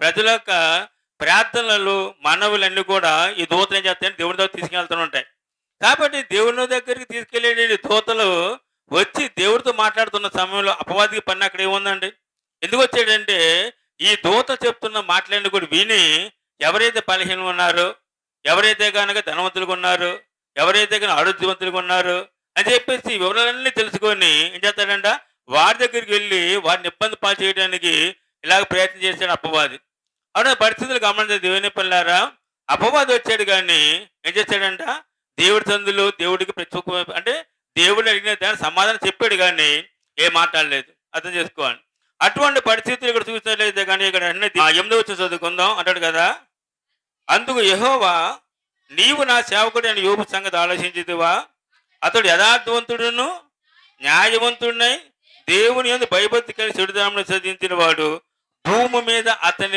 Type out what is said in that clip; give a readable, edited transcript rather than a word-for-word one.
ప్రజల యొక్క ప్రార్థనలు, మనవులన్నీ కూడా ఈ దూతలు ఏం చేస్తాయంటే దేవుని దగ్గర తీసుకెళ్తూ ఉంటాయి. కాబట్టి దేవుని దగ్గరికి తీసుకెళ్ళే దూతలు వచ్చి దేవుడితో మాట్లాడుతున్న సమయంలో అపవాదికి పని అక్కడ ఏముందండి? ఎందుకు వచ్చాడంటే ఈ దూత చెప్తున్న మాటలన్నీ కూడా విని ఎవరైతే బలహీనంగా ఉన్నారో, ఎవరైతే గనక ధనవంతులుగా ఉన్నారు, ఎవరైతే గనక ఆరోగ్యవంతులుగా ఉన్నారు అని చెప్పేసి ఈ వివరాలన్నీ తెలుసుకొని ఏం చేస్తాడంట వారి దగ్గరికి వెళ్ళి వారిని ఇబ్బంది పాలు చేయడానికి ఇలాగ ప్రయత్నం చేశాడు అపవాది. అవును పరిస్థితులు గమనించే దేవుని పిల్లారా, అపవాది వచ్చాడు కానీ ఏం చేశాడంట దేవుడి సందులో దేవుడికి అంటే దేవుడు అడిగిన దానికి సమాధానం చెప్పాడు కానీ ఏం మాట్లాడలేదు. అర్థం చేసుకోవాలి. అటువంటి పరిస్థితులు ఇక్కడ చూసినట్లయితే కానీ ఇక్కడ 8వ వచనం చదువుకుందాం అంటాడు కదా. అందుకు యెహోవా నీవు నా సేవకుడైన యోబు సంగతి ఆలోచించితివా? అతడు యథార్థవంతుడును న్యాయవంతుడినై దేవుని యందు భయభక్తి కలిగి చెడుతనమును సహించిన వాడు భూమి మీద అతని